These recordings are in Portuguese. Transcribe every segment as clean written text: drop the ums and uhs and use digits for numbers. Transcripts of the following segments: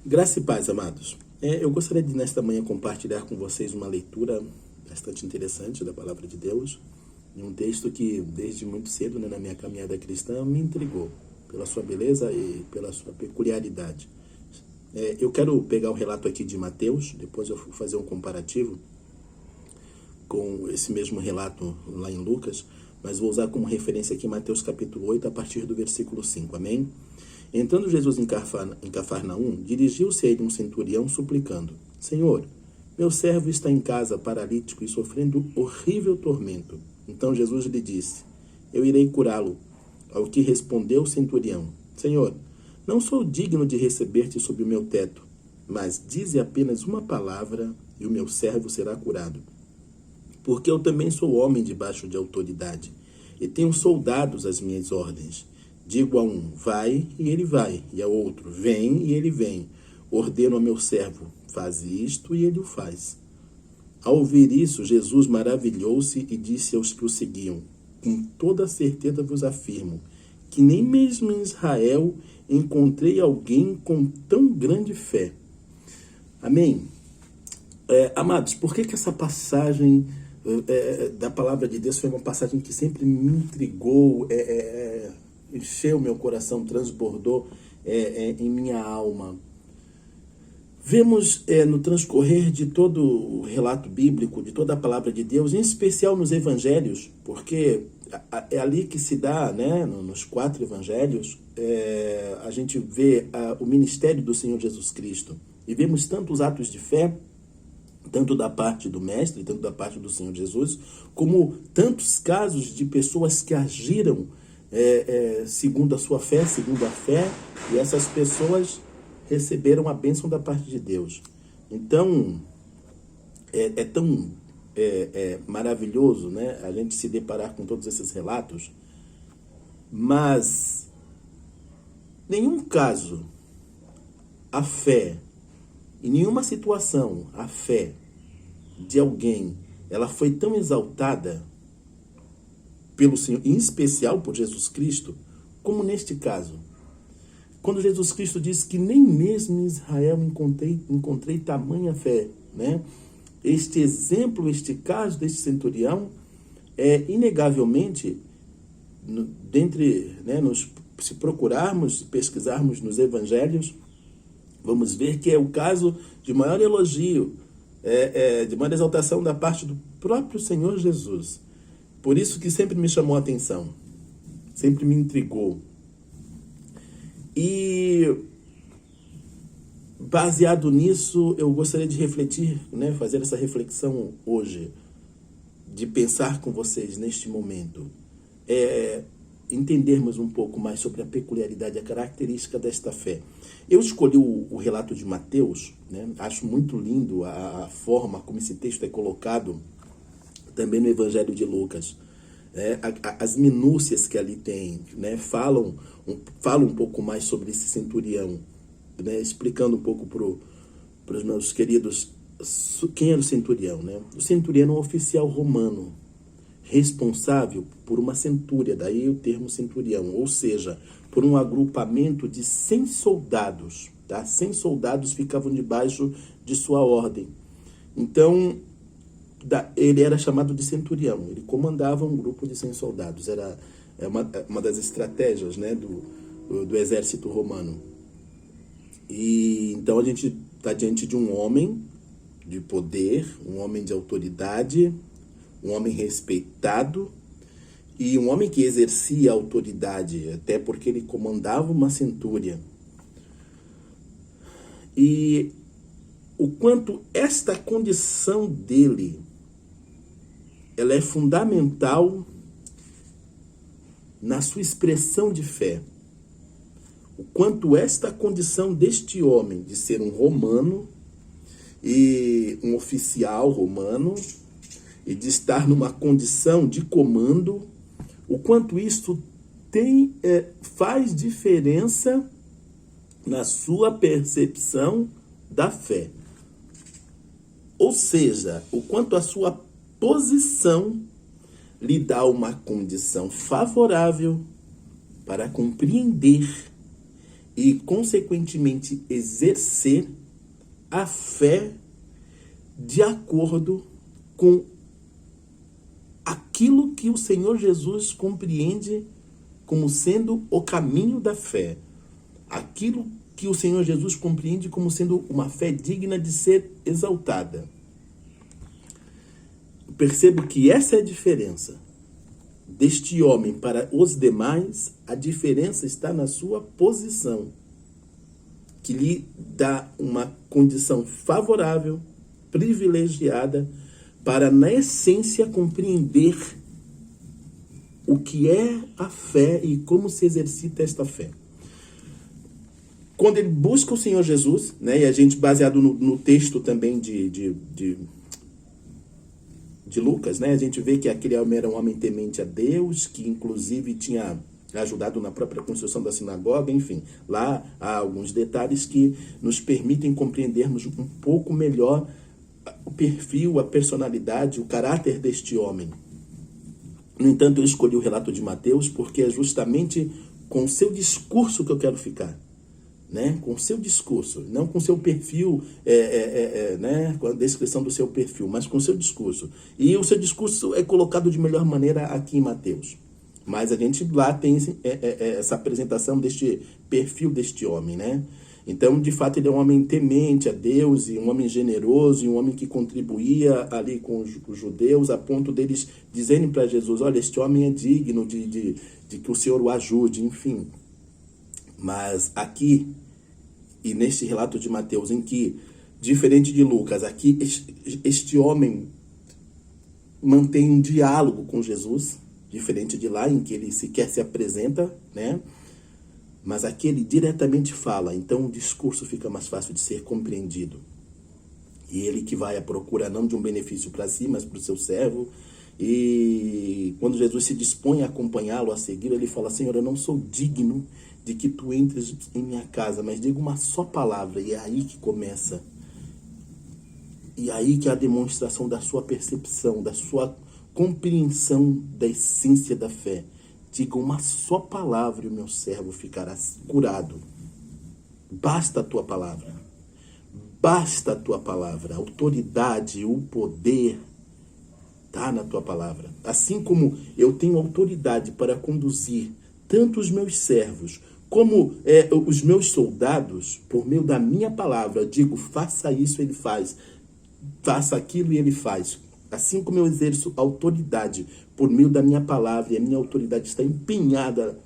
Graça e paz, amados. Eu gostaria de, nesta manhã, compartilhar com vocês uma leitura bastante interessante da Palavra de Deus, em um texto que, desde muito cedo, na minha caminhada cristã, me intrigou pela sua beleza e pela sua peculiaridade. Eu quero pegar o relato aqui de Mateus, depois eu vou fazer um comparativo com esse mesmo relato lá em Lucas, mas vou usar como referência aqui Mateus capítulo 8, a partir do versículo 5, amém? Entrando Jesus em Cafarnaum, dirigiu-se a ele um centurião suplicando: Senhor, meu servo está em casa, paralítico e sofrendo horrível tormento. Então Jesus lhe disse: Eu irei curá-lo. Ao que respondeu o centurião: Senhor, não sou digno de receber-te sob o meu teto, mas dize apenas uma palavra e o meu servo será curado. Porque eu também sou homem debaixo de autoridade, e tenho soldados às minhas ordens. Digo a um, vai, e ele vai, e ao outro, vem, e ele vem. Ordeno ao meu servo, faz isto, e ele o faz. Ao ouvir isso, Jesus maravilhou-se e disse aos que o seguiam: Com toda certeza vos afirmo, que nem mesmo em Israel encontrei alguém com tão grande fé. Amém? Amados, por que essa passagem da palavra de Deus foi uma passagem que sempre me intrigou, encheu meu coração, transbordou em minha alma? Vemos no transcorrer de todo o relato bíblico, de toda a palavra de Deus, em especial nos evangelhos, porque é ali que se dá, né, nos 4 evangelhos, a gente vê o ministério do Senhor Jesus Cristo. E vemos tantos atos de fé, tanto da parte do Mestre, tanto da parte do Senhor Jesus, como tantos casos de pessoas que agiram segundo a sua fé, segundo a fé, e essas pessoas receberam a bênção da parte de Deus. Então, é tão maravilhoso, né, a gente se deparar com todos esses relatos, mas nenhum caso a fé, em nenhuma situação a fé de alguém, ela foi tão exaltada pelo Senhor, em especial por Jesus Cristo, como neste caso. Quando Jesus Cristo disse que nem mesmo em Israel encontrei tamanha fé, né? Este exemplo, este caso deste centurião, inegavelmente, se procurarmos, pesquisarmos nos evangelhos, vamos ver que é o caso de maior elogio, de maior exaltação da parte do próprio Senhor Jesus. Por isso que sempre me chamou a atenção, sempre me intrigou. E baseado nisso, eu gostaria de refletir, né, fazer essa reflexão hoje, de pensar com vocês neste momento, entendermos um pouco mais sobre a peculiaridade, a característica desta fé. Eu escolhi o relato de Mateus, né, acho muito lindo a forma como esse texto é colocado, também no Evangelho de Lucas. As minúcias que ali tem, né, falam um pouco mais sobre esse centurião, né, explicando um pouco para os meus queridos quem era o centurião, né? O centurião é um oficial romano responsável por uma centúria, daí o termo centurião, ou seja, por um agrupamento de 100 soldados, tá? 100 soldados ficavam debaixo de sua ordem. Então, ele era chamado de centurião, ele comandava um grupo de 100 soldados, era uma das estratégias, né, do exército romano. E então a gente está diante de um homem de poder, um homem de autoridade, um homem respeitado e um homem que exercia autoridade, até porque ele comandava uma centúria. E o quanto esta condição dele, ela é fundamental na sua expressão de fé. O quanto esta condição deste homem, de ser um romano, e um oficial romano, e de estar numa condição de comando, o quanto isso faz diferença na sua percepção da fé. Ou seja, o quanto a sua posição lhe dá uma condição favorável para compreender e, consequentemente, exercer a fé de acordo com aquilo que o Senhor Jesus compreende como sendo o caminho da fé. Aquilo que o Senhor Jesus compreende como sendo uma fé digna de ser exaltada. Percebo que essa é a diferença deste homem para os demais. A diferença está na sua posição, que lhe dá uma condição favorável, privilegiada, para, na essência, compreender o que é a fé e como se exercita esta fé. Quando ele busca o Senhor Jesus, né, e a gente, baseado no texto também de Lucas, né, a gente vê que aquele homem era um homem temente a Deus, que inclusive tinha ajudado na própria construção da sinagoga, enfim. Lá há alguns detalhes que nos permitem compreendermos um pouco melhor o perfil, a personalidade, o caráter deste homem. No entanto, eu escolhi o relato de Mateus porque é justamente com o seu discurso que eu quero ficar. Né? Com o seu discurso, não com o seu perfil, né? Com a descrição do seu perfil, mas com o seu discurso. E o seu discurso é colocado de melhor maneira aqui em Mateus. Mas a gente lá tem essa apresentação deste perfil deste homem, né? Então, de fato, ele é um homem temente a Deus, e um homem generoso, e um homem que contribuía ali com os judeus, a ponto deles dizerem para Jesus: olha, este homem é digno de que o Senhor o ajude, enfim. Mas aqui, e neste relato de Mateus, em que, diferente de Lucas, aqui este homem mantém um diálogo com Jesus, diferente de lá, em que ele sequer se apresenta, né? Mas aqui ele diretamente fala, então o discurso fica mais fácil de ser compreendido. E ele que vai à procura não de um benefício para si, mas para o seu servo. E quando Jesus se dispõe a acompanhá-lo, a segui-lo, ele fala: Senhor, eu não sou digno de que tu entres em minha casa, mas diga uma só palavra. E é aí que começa. E é aí que é a demonstração da sua percepção, da sua compreensão da essência da fé. Diga uma só palavra e o meu servo ficará curado. Basta a tua palavra. Basta a tua palavra. A autoridade, o poder está na tua palavra. Assim como eu tenho autoridade para conduzir tanto os meus servos como os meus soldados, por meio da minha palavra, eu digo: faça isso, ele faz. Faça aquilo e ele faz. Assim como eu exerço autoridade por meio da minha palavra, e a minha autoridade está empenhada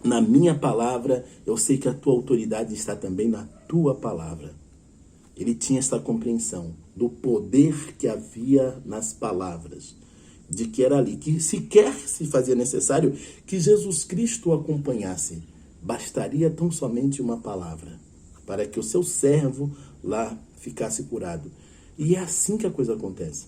na minha palavra, eu sei que a tua autoridade está também na tua palavra. Ele tinha essa compreensão do poder que havia nas palavras, de que era ali, que sequer se fazia necessário que Jesus Cristo o acompanhasse. Bastaria tão somente uma palavra para que o seu servo lá ficasse curado. E é assim que a coisa acontece.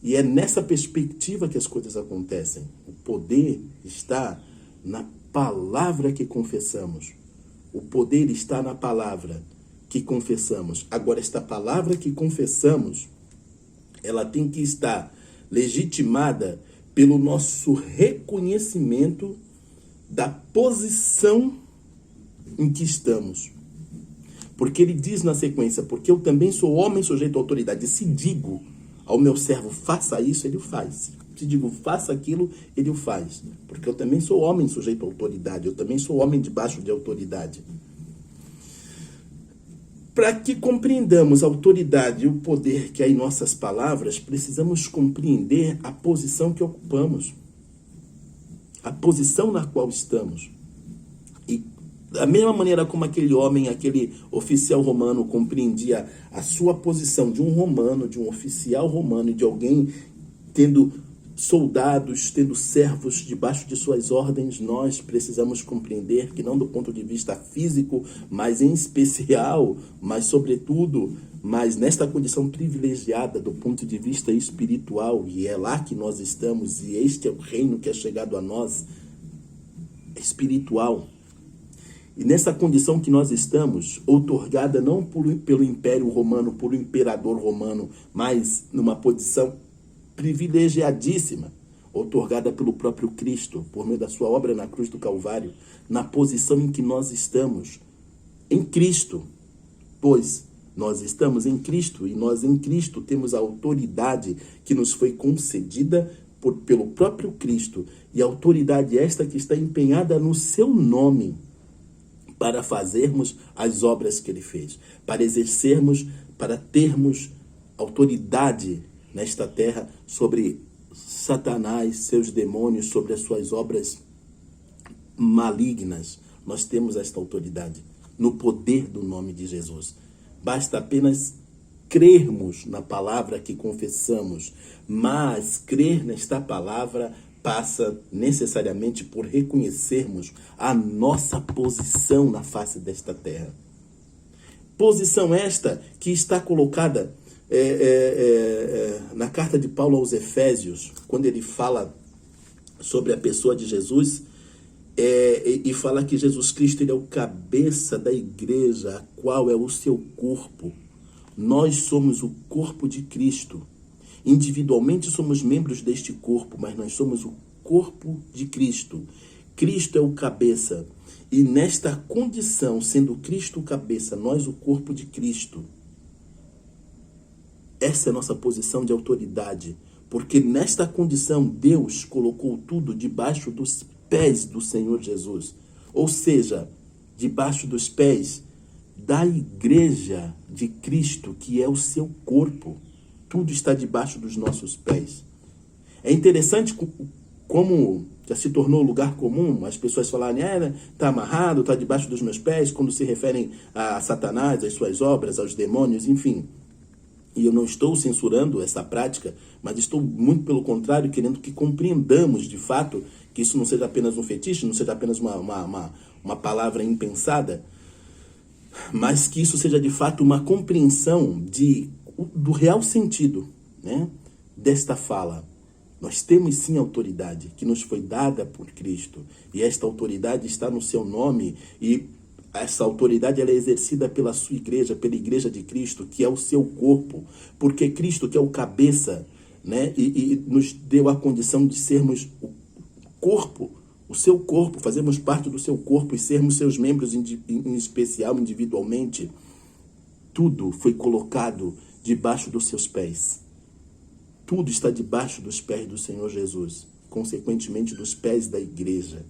E é nessa perspectiva que as coisas acontecem. O poder está na palavra que confessamos. O poder está na palavra que confessamos. Agora, esta palavra que confessamos, ela tem que estar legitimada pelo nosso reconhecimento da posição em que estamos. Porque ele diz na sequência: porque eu também sou homem sujeito à autoridade. E se digo ao meu servo, faça isso, ele o faz. Se digo, faça aquilo, ele o faz. Porque eu também sou homem sujeito à autoridade. Eu também sou homem debaixo de autoridade. Para que compreendamos a autoridade e o poder que há em nossas palavras, precisamos compreender a posição que ocupamos. A posição na qual estamos. E da mesma maneira como aquele homem, aquele oficial romano compreendia a sua posição de um romano, de um oficial romano e de alguém tendo soldados, tendo servos debaixo de suas ordens, nós precisamos compreender que não do ponto de vista físico, mas em especial, mas sobretudo, mas nesta condição privilegiada do ponto de vista espiritual, e é lá que nós estamos, e este é o reino que é chegado a nós, espiritual. E nessa condição que nós estamos, outorgada não pelo Império Romano, por um imperador romano, mas numa posição privilegiadíssima. outorgada pelo próprio Cristo, por meio da sua obra na cruz do Calvário, na posição em que nós estamos, em Cristo. Pois nós estamos em Cristo e nós em Cristo temos a autoridade que nos foi concedida pelo próprio Cristo. E a autoridade esta que está empenhada no seu nome, para fazermos as obras que ele fez, para exercermos, para termos autoridade nesta terra sobre Satanás, seus demônios, sobre as suas obras malignas. Nós temos esta autoridade no poder do nome de Jesus. Basta apenas crermos na palavra que confessamos, mas crer nesta palavra passa necessariamente por reconhecermos a nossa posição na face desta terra. Posição esta que está colocada na carta de Paulo aos Efésios, quando ele fala sobre a pessoa de Jesus, e fala que Jesus Cristo ele é o cabeça da igreja, a qual é o seu corpo. Nós somos o corpo de Cristo. Individualmente somos membros deste corpo, mas nós somos o corpo de Cristo. Cristo é o cabeça. E nesta condição, sendo Cristo o cabeça, nós o corpo de Cristo, essa é a nossa posição de autoridade. Porque nesta condição, Deus colocou tudo debaixo dos pés do Senhor Jesus. Ou seja, debaixo dos pés da igreja de Cristo, que é o seu corpo. Tudo está debaixo dos nossos pés. É interessante como já se tornou lugar comum as pessoas falarem, está amarrado, está debaixo dos meus pés, quando se referem a Satanás, às suas obras, aos demônios, enfim. E eu não estou censurando essa prática, mas estou muito pelo contrário, querendo que compreendamos de fato que isso não seja apenas um fetiche, não seja apenas uma palavra impensada, mas que isso seja de fato uma compreensão do real sentido, né, desta fala. Nós temos sim autoridade que nos foi dada por Cristo, e esta autoridade está no seu nome, e essa autoridade ela é exercida pela sua igreja, pela igreja de Cristo, que é o seu corpo, porque Cristo, que é o cabeça, né, e nos deu a condição de sermos o corpo, o seu corpo, fazermos parte do seu corpo e sermos seus membros em especial, individualmente. Tudo foi colocado debaixo dos seus pés. Tudo está debaixo dos pés do Senhor Jesus, consequentemente dos pés da igreja.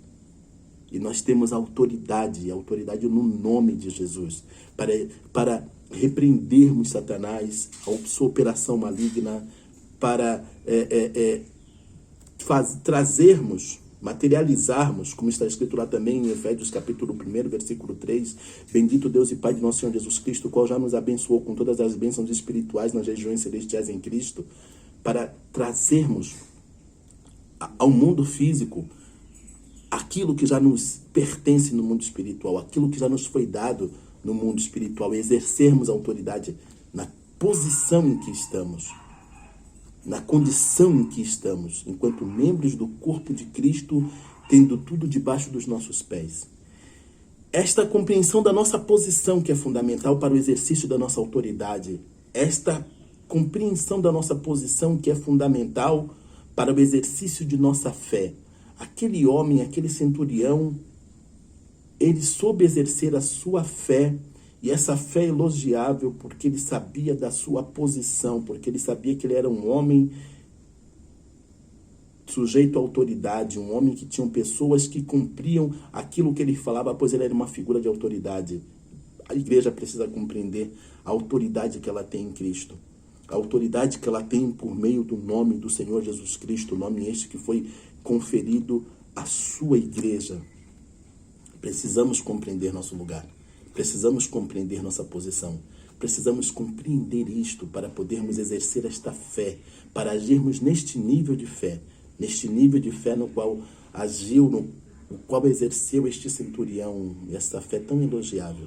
E nós temos autoridade no nome de Jesus, para repreendermos Satanás, a sua operação maligna, para trazermos, materializarmos, como está escrito lá também em Efésios capítulo 1, versículo 3, bendito Deus e Pai de nosso Senhor Jesus Cristo, o qual já nos abençoou com todas as bênçãos espirituais nas regiões celestiais em Cristo, para trazermos ao mundo físico aquilo que já nos pertence no mundo espiritual, aquilo que já nos foi dado no mundo espiritual, e exercermos a autoridade na posição em que estamos, na condição em que estamos, enquanto membros do corpo de Cristo, tendo tudo debaixo dos nossos pés. Esta compreensão da nossa posição que é fundamental para o exercício da nossa autoridade, esta compreensão da nossa posição que é fundamental para o exercício de nossa fé. Aquele homem, aquele centurião, ele soube exercer a sua fé, e essa fé é elogiável porque ele sabia da sua posição, porque ele sabia que ele era um homem sujeito à autoridade, um homem que tinha pessoas que cumpriam aquilo que ele falava, pois ele era uma figura de autoridade. A igreja precisa compreender a autoridade que ela tem em Cristo, a autoridade que ela tem por meio do nome do Senhor Jesus Cristo, nome este que foi conferido à sua igreja. Precisamos compreender nosso lugar, precisamos compreender nossa posição, precisamos compreender isto para podermos exercer esta fé, para agirmos neste nível de fé no qual agiu, no qual exerceu este centurião, essa fé tão elogiável.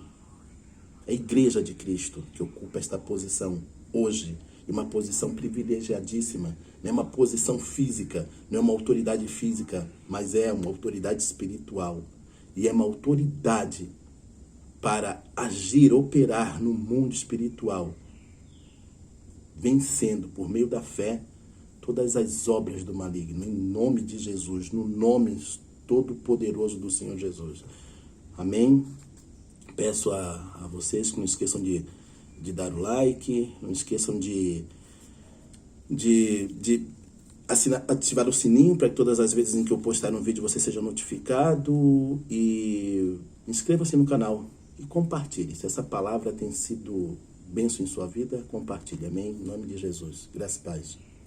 É a igreja de Cristo que ocupa esta posição hoje, e uma posição privilegiadíssima. Não é uma posição física, não é uma autoridade física, mas é uma autoridade espiritual. E é uma autoridade para agir, operar no mundo espiritual, vencendo por meio da fé todas as obras do maligno, em nome de Jesus, no nome todo-poderoso do Senhor Jesus. Amém? Peço a vocês que não esqueçam de dar o like, não esqueçam de ativar o sininho para que todas as vezes em que eu postar um vídeo você seja notificado, e inscreva-se no canal e compartilhe. Se essa palavra tem sido bênção em sua vida, compartilhe. Amém? Em nome de Jesus. Graças e paz.